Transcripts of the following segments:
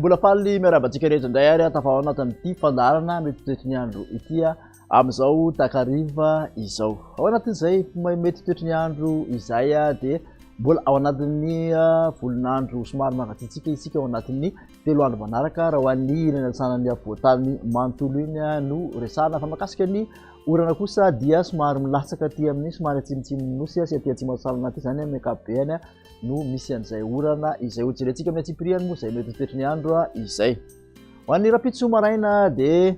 mbola faly miarabantsika rehetra indray ary tafao anatin'ity fandarana mety toetry ny andro ity amin'izao takariva izao. Ao anatin'izay mety toetry ny andro izay dia mbola ao anatin'ny volonandro somary mangatsiatsika isika ao anatin'ny 3 andro manaraka raha ho an'ny ilana sanany avoatany manontolo iny no resahana fa makasika ny orana kosa dia somary milatsaka aty amin'ny somary atsimotsimo nosy sy aty atsimasalana aty zany amin'ny ankapobeny no misy an'izay orana izay hojerentsika amin'ny atsipiriany moa izay mety toetry ny andro izay. Ho an'ny rapitso maraina dia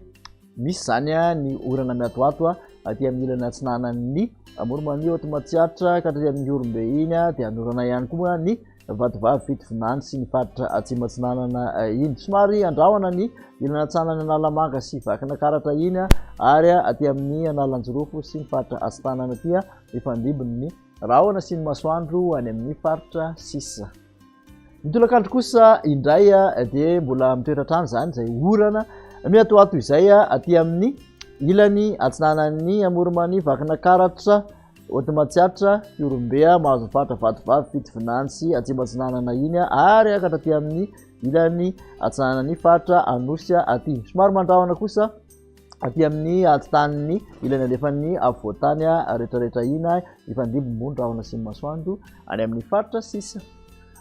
misy zany ny orana miatoato aty amin'ny ilana atsinanan'ny Moromania Otomatsiatra ka aty amin'ny Orombe iny dia anorana ihany koa ny vatovavy fitovinany sy ny faritra atsimatsinanana iny. Somary andrahona ny ilana atsanany Analamanga sy Vakina Karatra iny ary aty amin'ny Analanjirofo sy ny faritra Atsitanana aty ifandibony ny rahona sy ny masoandro any amin'ny faritra sisa. Ny tolakandro kosa indray dia mbola mitoetratrano zany izay orana miatoato izay aty amin'ny ilany atsinanan'ny Moromania Vakina Karatra Otomatsiatra Orombe mahazo faritra vatovavy fitovinany sy atsimatsinanana iny ary akatra aty amin'ny ilany atsinanan'ny faritra Anosy aty. Somary mandrahona kosa aty amin'ny atitan'ny ilany alefan'ny avoatany rehetrarehetra iny ifandimby mondrahona sy ny masoandro any amin'ny faritra sisa.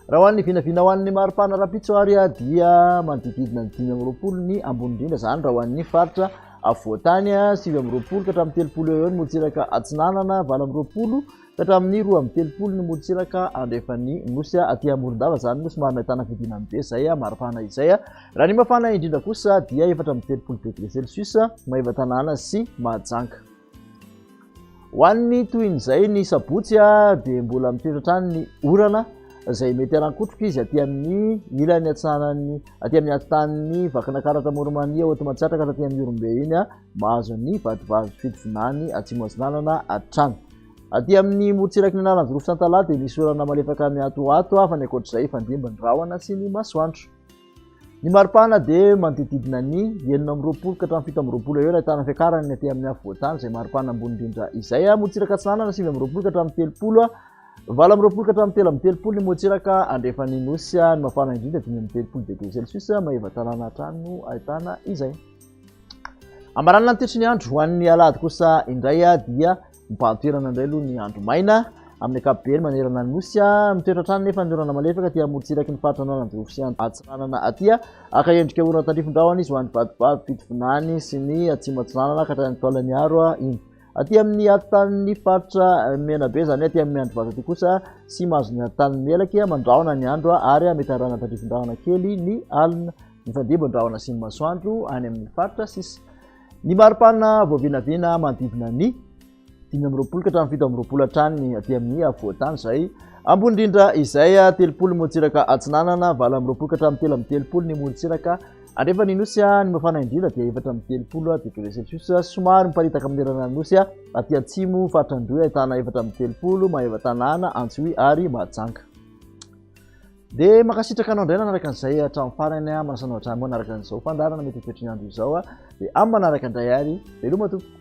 Raha ho an'ny vinavina ho an'ny maripana rapitso ary dia manodididina ny 5 ny ambony indrindra zany raha ho an'ny faritra avoatany 7 ka hatramin'ny 30 eo ny motsiraka atsinanana 20 ka hatramin'ny 12 ny motsiraka andrefan'ny nosy aty Morondava zany no somary ahitana fidinany be izay maripana izay. Raha ny mafana indrindra kosa dia 430 degré celsius maiva tanàna sy Mahajanga. Ho an'ny toin'izay ny sabotsy dia mbola mitoetratrano ny orana izay mety arankotroka izy aty amin'ny ilany atsinanan'ny aty amin'ny atitan'ny Vakina Karatra Moromania Otomatsiatra ka aty amin'ny Orombe iny mahazo ny vatovavy fitovinany atsimatsinanana hatrany. Aty amin'ny motsiraky ny Analanjirofo Santalahy dia misy orana malefaka miatoato fa ny ankoatr'izay ifandimby ny rahona sy ny masoandro. Ny maripana dia manodididina ny 9 ka hatramin'ny 17 eo ahitana fiakarany aty amin'ny avoatany izay maripana ambony indrindra izay. Motsiraka atsinanana 9 ka hatramin'ny 30 20 ka hatramin'ny 13 ny motsiraka andrefan'ny nosy ny mafana indrindra 30 degré celsius maiva tanàna hatrany no ahitana izay. Amaranina ny toetry ny andro ho an'ny alahady kosa indray dia mpantoerana indray aloha ny andro maina amin'ny ankapobeny manerana ny nosy mitoetratrano nefa ny orana malefaka aty motsiraky ny faritra Analanjirofo sy atsinanana aty aka endrika orana tandrifondrahona izy ho an'ny vatovavy fitovinany sy ny atsimatsinanana ka hatrany toalany aro iny. Aty amin'ny atitan'ny faritra Menabe zany aty amin'ny andro vato aty kosa sy mahazo ny atitan'ny Melaky mandrahona ny andro ary mety arahana tandrifondrahona kely ny alina mifandimby ny rahona sy ny masoandro any amin'ny faritra sisa. Ny maripana voavinavina manodidina ny 15 ka hatramin'ny 17 hatrany aty amin'ny avoatany izay. Ambony indrindra izay 30 motsiraka atsinanana 19 ka hatramin'ny 13 ny motsiraka andrefan'ny nosy ny mafana indrindra dia 430 degré celsius somary miparitaka amin'ny lerana ny nosy aty atsimo faritra Andoha ahitana 430 maiva tanàna Antsohy ary Mahajanga. Dia makasitraka anao indray nanaraka an'izay hatramin'ny farany manasanao hatrany manaraka an'izao fandarana mety toetry ny andro izao dia amin'ny manaraka indray ary veloma tompoko.